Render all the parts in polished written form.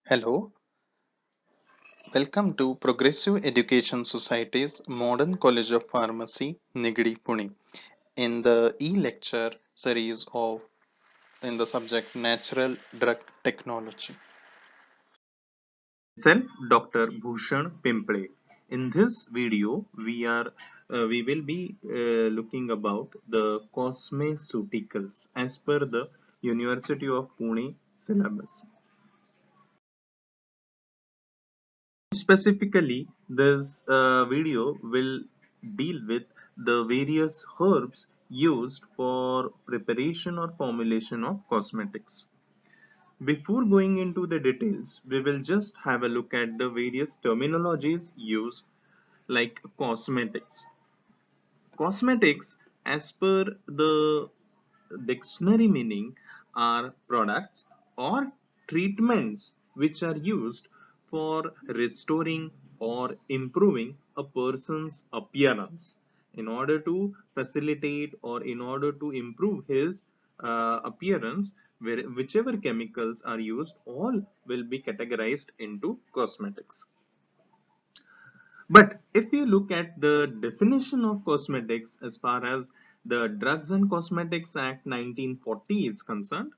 Hello, welcome to Progressive Education Society's Modern College of Pharmacy, Nigadi, Pune, in the e-lecture series of in the subject Natural Drug Technology. Myself, Dr. Bhushan Pimple. In this video, we will be looking about the cosmeceuticals as per the University of Pune syllabus. Specifically, this video will deal with the various herbs used for preparation or formulation of cosmetics. Before going into the details, we will just have a look at the various terminologies used like cosmetics. Cosmetics, as per the dictionary meaning, are products or treatments which are used for restoring or improving a person's appearance in order to facilitate or in order to improve his appearance. Whichever chemicals are used, all will be categorized into cosmetics. But if you look at the definition of cosmetics as far as the Drugs and Cosmetics Act 1940 is concerned,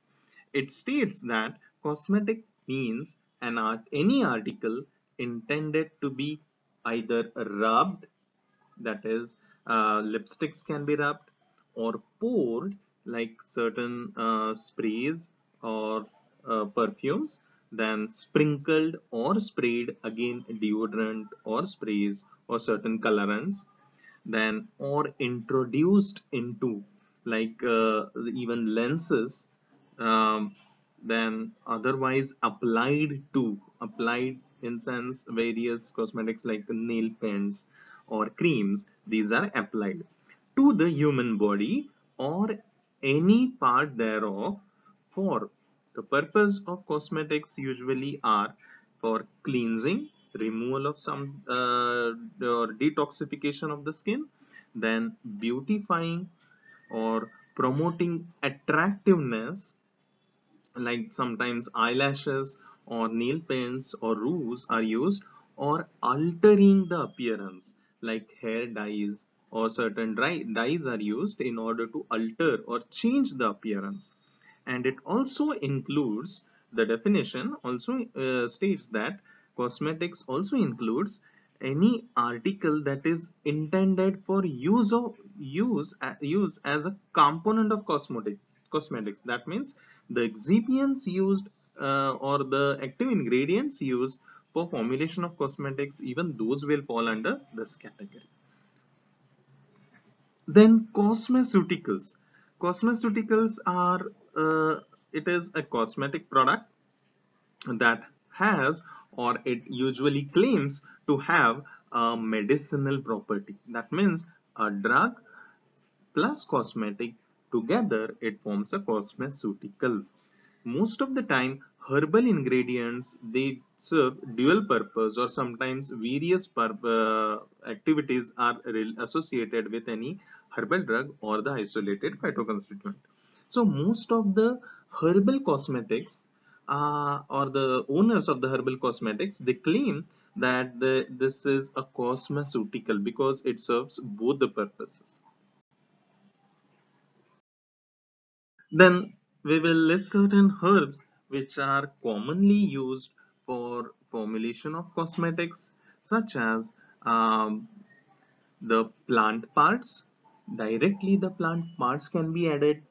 it states that cosmetic means any article intended to be either rubbed, that is, lipsticks can be rubbed, or poured, like certain sprays or perfumes, then sprinkled or sprayed, again deodorant or sprays or certain colorants, then or introduced into, like even lenses, um, then otherwise applied in sense various cosmetics like nail paints or creams. These are applied to the human body or any part thereof. For the purpose of cosmetics usually are for cleansing, removal of some or detoxification of the skin, then beautifying or promoting attractiveness, like sometimes eyelashes or nail paints or rouge are used, or altering the appearance, like hair dyes or certain dyes are used in order to alter or change the appearance. And it also includes, the definition also states that cosmetics also includes any article that is intended for use as a component of cosmetics. That means the excipients used or the active ingredients used for formulation of cosmetics, even those will fall under this category. Then cosmeceuticals. Cosmeceuticals are it is a cosmetic product that has, or it usually claims to have, a medicinal property. That means a drug plus cosmetic together, it forms a cosmeceutical. Most of the time, herbal ingredients, they serve dual purpose, or sometimes various activities are associated with any herbal drug or the isolated phytoconstituent. So most of the herbal cosmetics, or the owners of the herbal cosmetics, they claim that this is a cosmeceutical because it serves both the purposes. Then we will list certain herbs which are commonly used for formulation of cosmetics, such as the plant parts. Directly, the plant parts can be added,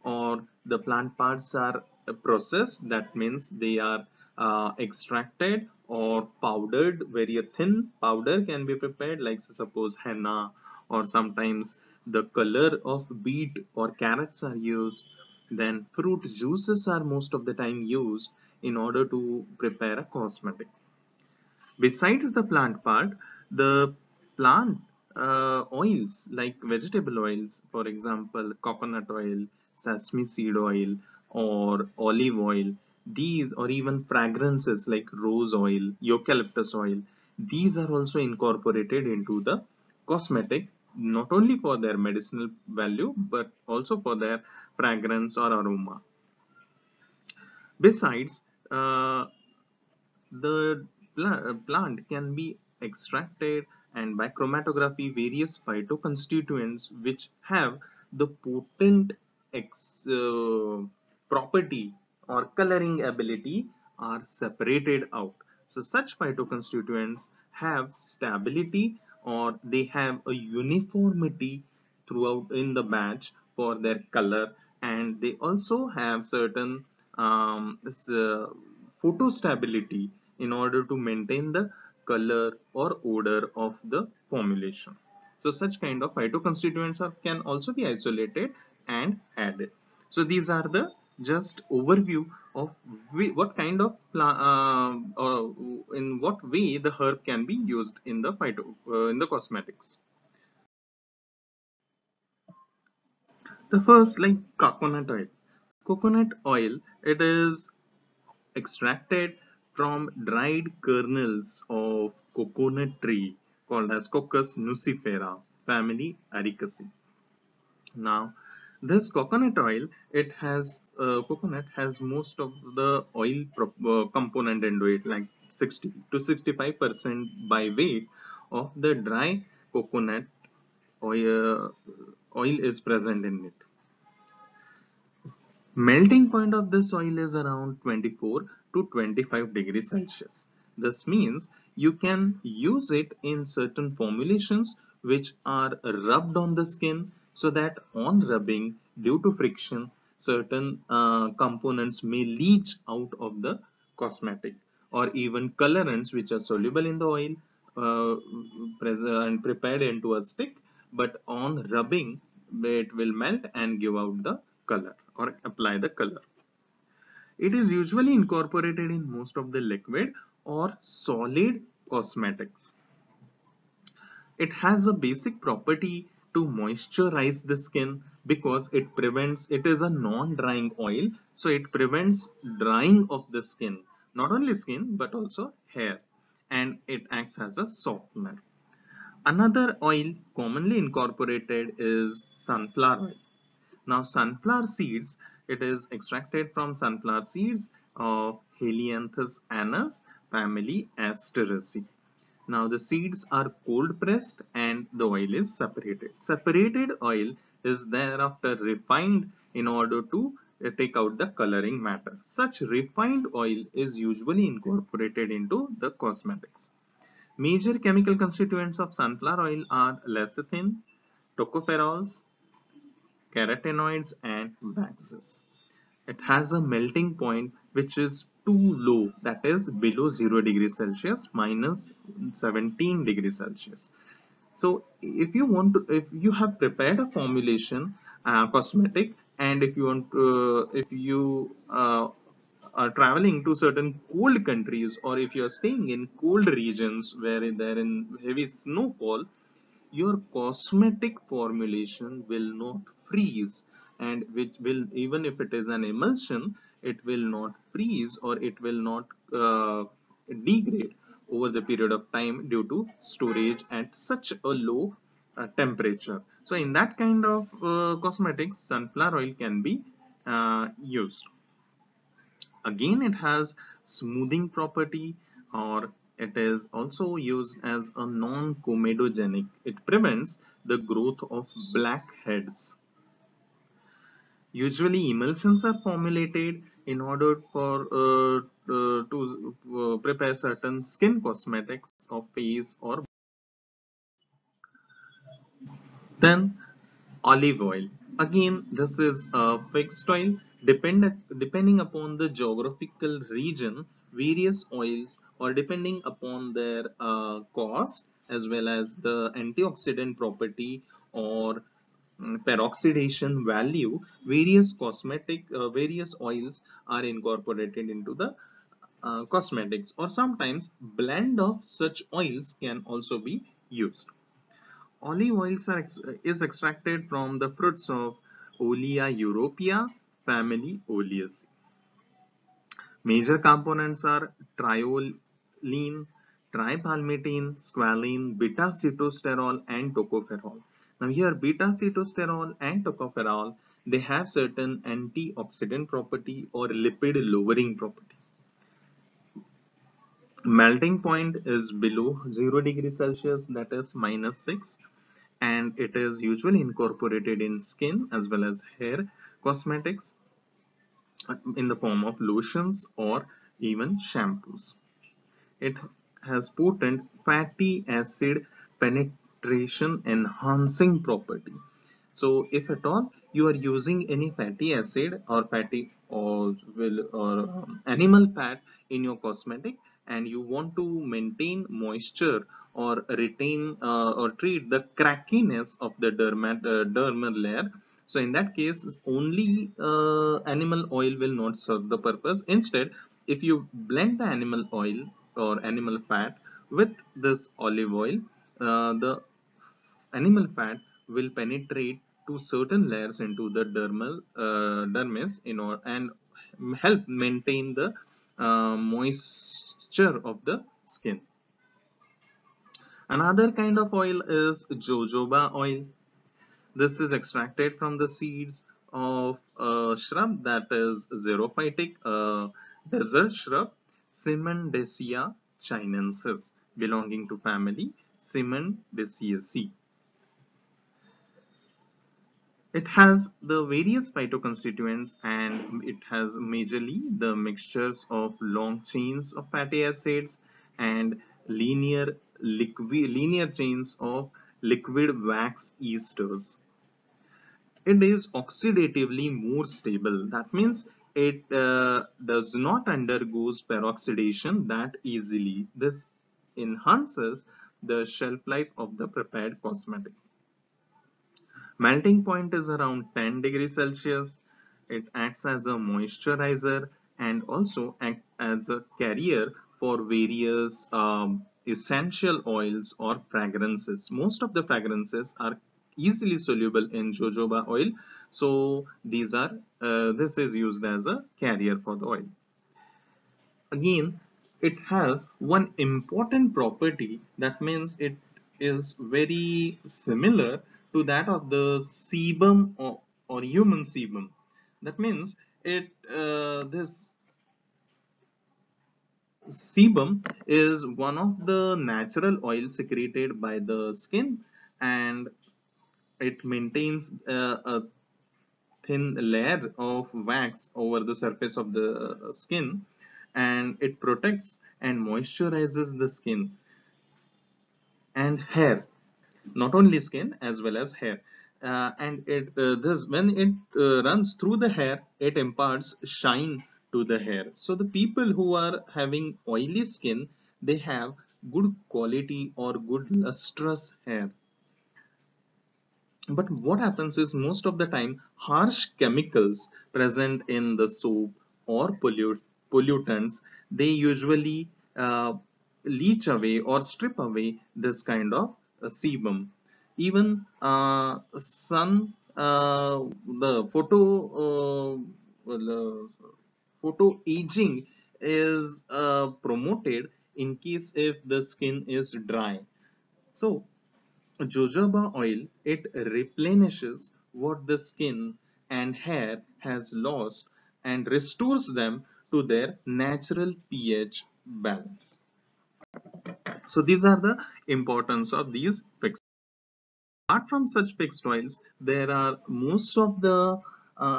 or the plant parts are processed. That means they are extracted or powdered. Very thin powder can be prepared, like suppose henna, or sometimes the color of beet or carrots are used. Then fruit juices are most of the time used in order to prepare a cosmetic. Besides the plant part, the plant oils, like vegetable oils, for example, coconut oil, sesame seed oil, or olive oil, these, or even fragrances like rose oil, eucalyptus oil, these are also incorporated into the cosmetic, not only for their medicinal value but also for their fragrance or aroma. Besides, the plant can be extracted and by chromatography various phytoconstituents which have the potent property or coloring ability are separated out. So such phytoconstituents have stability or they have a uniformity throughout in the batch for their color, and they also have certain photostability in order to maintain the color or odor of the formulation. So such kind of phytoconstituents can also be isolated and added. So these are the just overview of what kind of in what way the herb can be used in the in the cosmetics. The first, like coconut oil. Coconut oil, it is extracted from dried kernels of coconut tree called as Cocos nucifera, family Ericaceae. Now, this coconut oil, it has coconut has most of the oil component into it, like 60 to 65% by weight of the dry coconut oil is present in it. Melting point of this oil is around 24 to 25 degrees Celsius. This means you can use it in certain formulations which are rubbed on the skin, so that on rubbing due to friction certain components may leach out of the cosmetic, or even colorants which are soluble in the oil and prepared into a stick, but on rubbing it will melt and give out the color or apply the color. It is usually incorporated in most of the liquid or solid cosmetics. It has a basic property to moisturize the skin because it is a non-drying oil, so it prevents drying of the skin, not only skin but also hair, and it acts as a softener. Another oil commonly incorporated is sunflower oil. Now, sunflower seeds, it is extracted from sunflower seeds of Helianthus anus, family Asteraceae. Now, the seeds are cold pressed and the oil is separated. Separated oil is thereafter refined in order to take out the coloring matter. Such refined oil is usually incorporated into the cosmetics. Major chemical constituents of sunflower oil are lecithin, tocopherols, carotenoids, and waxes. It has a melting point which is too low, that is below 0 degrees Celsius, minus 17 degrees Celsius. So if you want to, if you have prepared a formulation cosmetic, and if you want if you are traveling to certain cold countries, or if you are staying in cold regions where there in heavy snowfall, your cosmetic formulation will not freeze, and which will, even if it is an emulsion, it will not freeze or it will not degrade over the period of time due to storage at such a low temperature. So in that kind of cosmetics, sunflower oil can be used. Again, it has smoothing property, or it is also used as a non-comedogenic. It prevents the growth of blackheads. Usually, emulsions are formulated in order for to prepare certain skin cosmetics of face or. Then olive oil. Again, this is a fixed oil. Depending upon the geographical region, various oils, or depending upon their cost as well as the antioxidant property or peroxidation value, various oils are incorporated into the cosmetics, or sometimes blend of such oils can also be used. Olive oils is extracted from the fruits of Olea europaea, family Oleaceae. Major components are triolein, tripalmitine, squalene, beta-sitosterol, and tocopherol. Now here beta-sitosterol and tocopherol, they have certain antioxidant property or lipid lowering property. Melting point is below 0 degrees Celsius, that is -6, and it is usually incorporated in skin as well as hair cosmetics in the form of lotions or even shampoos. It has potent fatty acid penetration enhancing property. So if at all you are using any fatty acid or fatty or animal fat in your cosmetic, and you want to maintain moisture or retain or treat the crackiness of the dermal layer, so in that case only animal oil will not serve the purpose. Instead, if you blend the animal oil or animal fat with this olive oil, the animal fat will penetrate to certain layers into the dermis, and help maintain the moisture of the skin. Another kind of oil is jojoba oil. This is extracted from the seeds of a shrub that is xerophytic, a desert shrub, Simondacia chinensis, belonging to family Simondaceae. It has the various phytoconstituents, and it has majorly the mixtures of long chains of fatty acids and linear chains of liquid wax esters. It is oxidatively more stable. That means it does not undergoes peroxidation that easily. This enhances the shelf life of the prepared cosmetic. Melting point is around 10 degrees Celsius. It acts as a moisturizer and also act as a carrier for various essential oils or fragrances. Most of the fragrances are easily soluble in jojoba oil, so this is used as a carrier for the oil. Again, it has one important property, that means it is very similar to that of the sebum, or human sebum. That means this sebum is one of the natural oils secreted by the skin, and it maintains a thin layer of wax over the surface of the skin, and it protects and moisturizes the skin and hair, not only skin as well as hair. And it this when it runs through the hair, it imparts shine to the hair. So the people who are having oily skin, they have good quality or good lustrous hair. But what happens is, most of the time harsh chemicals present in the soap or pollutants, they usually leach away or strip away this kind of sebum. Even the photo aging is promoted in case if the skin is dry. So jojoba oil, it replenishes what the skin and hair has lost and restores them to their natural pH balance. So these are the importance of these fixed. Apart from such fixed oils, there are most of the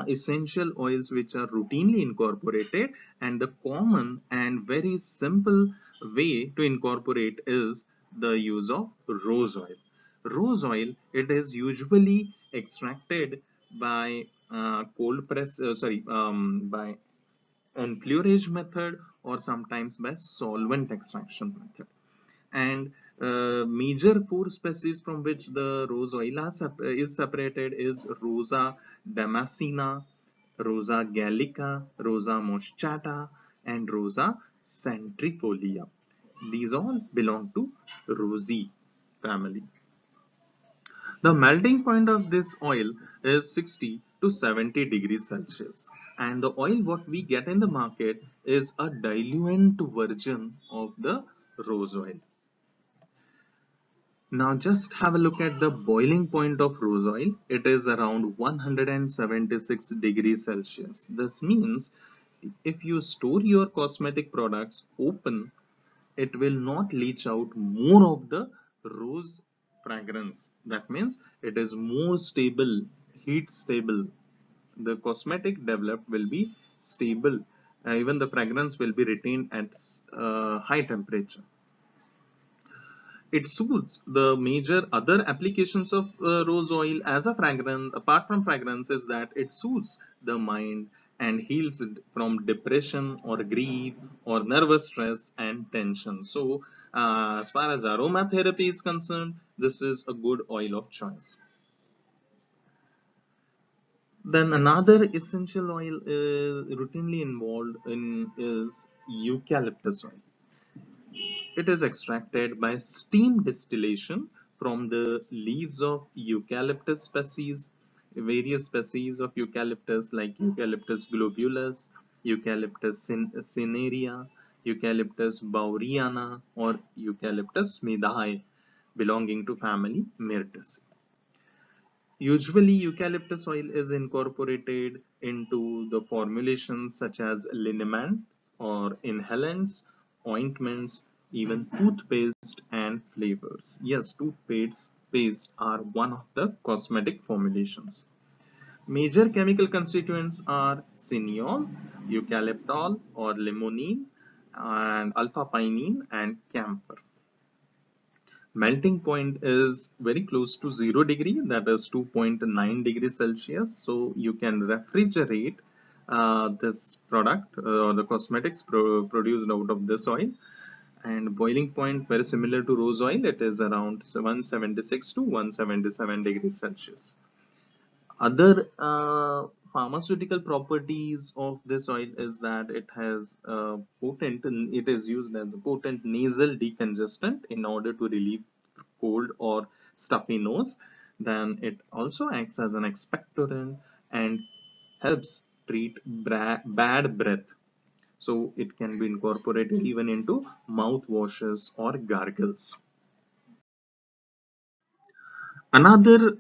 essential oils which are routinely incorporated, and the common and very simple way to incorporate is the use of rose oil. Rose oil, it is usually extracted by by enfleurage method, or sometimes by solvent extraction method. And major four species from which the rose oil is separated is Rosa damascena, Rosa gallica, Rosa moschata, and Rosa centrifolia. These all belong to rosy family. The melting point of this oil is 60 to 70 degrees Celsius, and the oil what we get in the market is a diluent version of the rose oil. Now just have a look at the boiling point of rose oil. It is around 176 degrees Celsius. This means if you store your cosmetic products open, it will not leach out more of the rose fragrance. That means it is more stable, heat stable. The cosmetic developed will be stable. Even the fragrance will be retained at high temperature. It suits the major other applications of rose oil as a fragrance. Apart from fragrance, is that it soothes the mind and heals it from depression or grief or nervous stress and tension. So as far as aromatherapy is concerned, this is a good oil of choice. Then another essential oil is routinely involved in is eucalyptus oil. It is extracted by steam distillation from the leaves of eucalyptus species, various species of eucalyptus like Eucalyptus globulus, Eucalyptus cinerea, Eucalyptus bauriana, or Eucalyptus medae, belonging to family Myrtaceae. Usually, eucalyptus oil is incorporated into the formulations such as liniment or inhalants, ointments, even toothpaste and flavors. Yes, toothpaste are one of the cosmetic formulations. Major chemical constituents are cineol, eucalyptol or limonene, and alpha-pinene and camphor. Melting point is very close to 0 degree, that is 2.9 degrees Celsius. So you can refrigerate this product or the cosmetics produced out of this oil. And boiling point, very similar to rose oil, it is around 176 to 177 degrees Celsius. Other pharmaceutical properties of this oil is that it has it is used as a potent nasal decongestant in order to relieve cold or stuffy nose. Then it also acts as an expectorant and helps treat bad breath. So it can be incorporated even into mouth washes or gargles. Another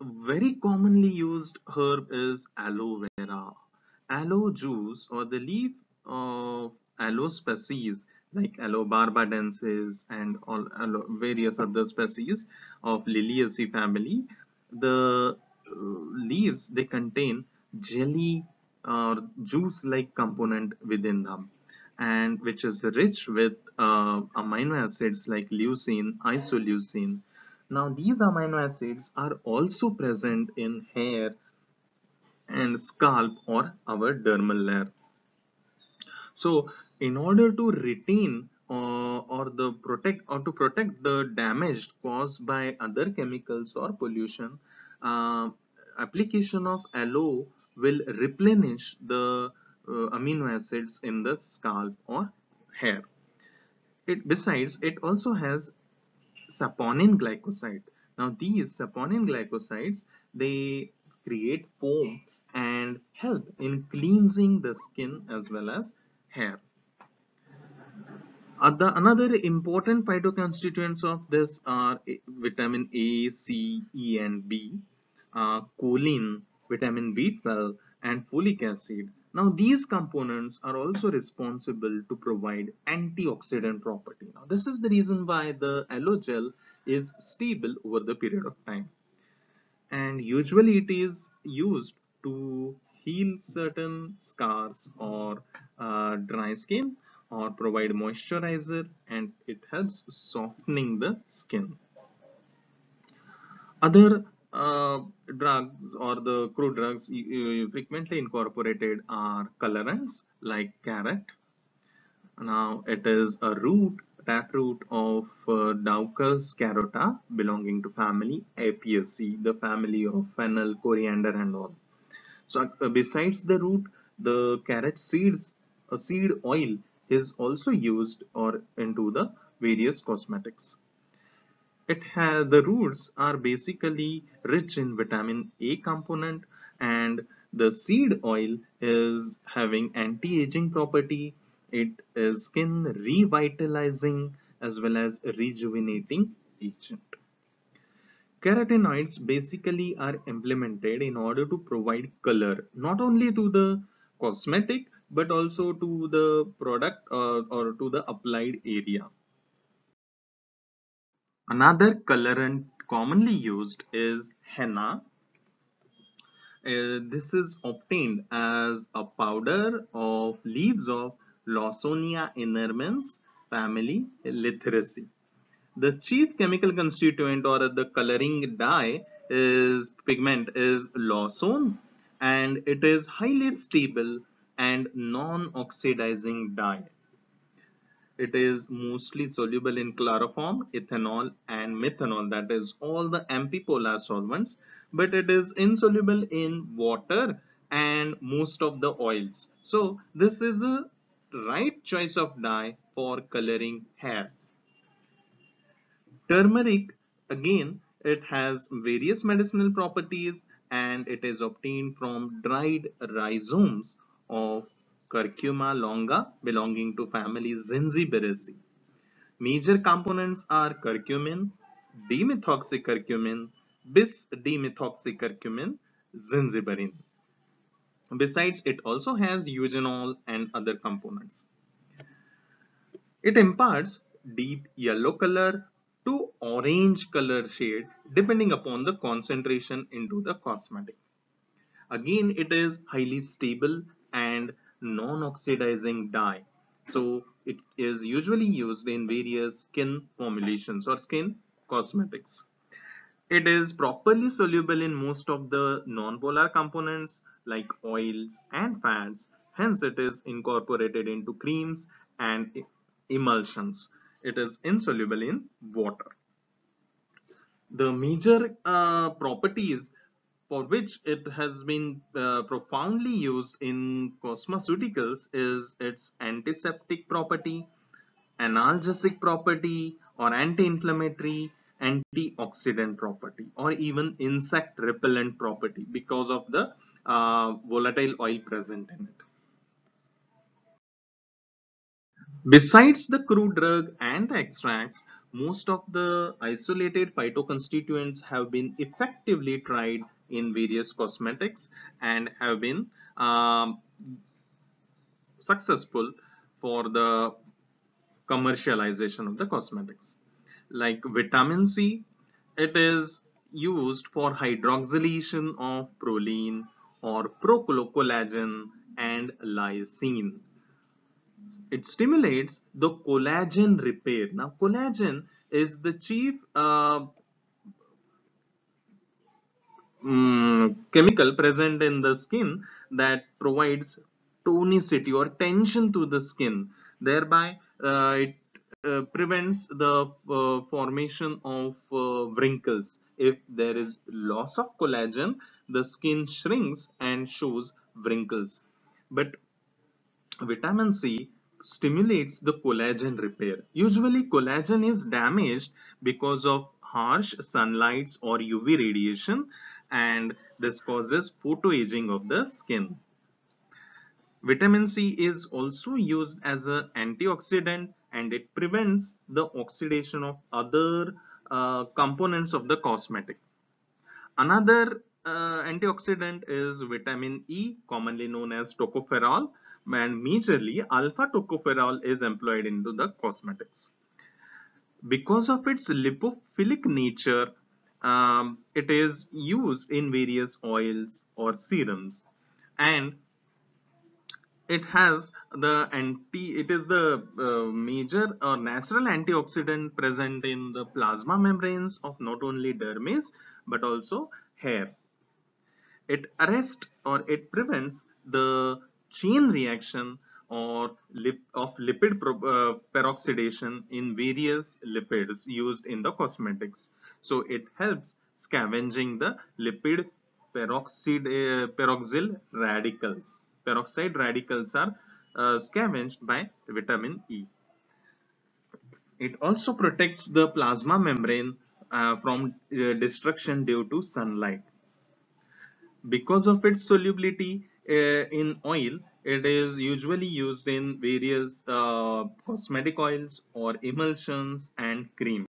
very commonly used herb is aloe vera. Aloe juice or the leaf of aloe species like Aloe barbadensis and all various other species of Liliaceae family. The leaves, they contain jelly or juice-like component within them, and which is rich with amino acids like leucine, isoleucine. Now, these amino acids are also present in hair and scalp or our dermal layer. So, in order to retain or the protect or to protect the damage caused by other chemicals or pollution, uh, application of aloe will replenish the amino acids in the scalp or hair. Besides, it also has saponin glycoside. Now these saponin glycosides, they create foam and help in cleansing the skin as well as hair. Another important phytoconstituents of this are vitamin A, C, E, and B, choline, vitamin B12, and folic acid. Now, these components are also responsible to provide antioxidant property. Now, this is the reason why the aloe gel is stable over the period of time. And usually it is used to heal certain scars or dry skin or provide moisturizer, and it helps softening the skin. Other drugs or the crude drugs frequently incorporated are colorants like carrot. Now it is a taproot of Daucus carota, belonging to family Apiaceae, the family of fennel, coriander, and all. So besides the root, the carrot seed oil is also used or into the various cosmetics. The roots are basically rich in vitamin A component, and the seed oil is having anti-aging property. It is skin revitalizing as well as rejuvenating agent. Carotenoids basically are implemented in order to provide color not only to the cosmetic but also to the product or to the applied area. Another colorant commonly used is henna. This is obtained as a powder of leaves of Lawsonia inermens family Lytheraceae. The chief chemical constituent or the coloring dye is pigment is lawsone, and it is highly stable and non-oxidizing dye. It is mostly soluble in chloroform, ethanol, and methanol, that is all the amphipolar solvents, but it is insoluble in water and most of the oils. So this is a right choice of dye for coloring hairs. Turmeric, again, it has various medicinal properties and it is obtained from dried rhizomes of Curcuma longa belonging to family Zinziberaceae. Major components are curcumin, dimethoxycurcumin, bis-dimethoxycurcumin, zingiberine. Besides, it also has eugenol and other components. It imparts deep yellow color to orange color shade depending upon the concentration into the cosmetic. Again, it is highly stable and non-oxidizing dye. So it is usually used in various skin formulations or skin cosmetics. It is properly soluble in most of the non-polar components like oils and fats. Hence, it is incorporated into creams and emulsions. It is insoluble in water. The major properties for which it has been profoundly used in cosmeceuticals is its antiseptic property, analgesic property, or anti-inflammatory, antioxidant property, or even insect repellent property because of the volatile oil present in it. Besides the crude drug and the extracts, most of the isolated phytoconstituents have been effectively tried in various cosmetics and have been successful for the commercialization of the cosmetics. Like vitamin C, it is used for hydroxylation of proline or procollagen and lysine. It stimulates the collagen repair. Now, collagen is the chief chemical present in the skin that provides tonicity or tension to the skin. Thereby, it prevents the formation of wrinkles. If there is loss of collagen, the skin shrinks and shows wrinkles. But vitamin C stimulates the collagen repair. Usually, collagen is damaged because of harsh sunlights or UV radiation, and this causes photoaging of the skin. Vitamin C is also used as an antioxidant and it prevents the oxidation of other components of the cosmetic. Another antioxidant is vitamin E, commonly known as tocopherol, and majorly alpha tocopherol is employed into the cosmetics. Because of its lipophilic nature, it is used in various oils or serums, and it is the major or natural antioxidant present in the plasma membranes of not only dermis but also hair. It arrests or it prevents the chain reaction or of lipid peroxidation in various lipids used in the cosmetics. So it helps scavenging the lipid peroxyl radicals. Peroxide radicals are scavenged by vitamin E. It also protects the plasma membrane from destruction due to sunlight. Because of its solubility in oil, it is usually used in various cosmetic oils or emulsions and creams.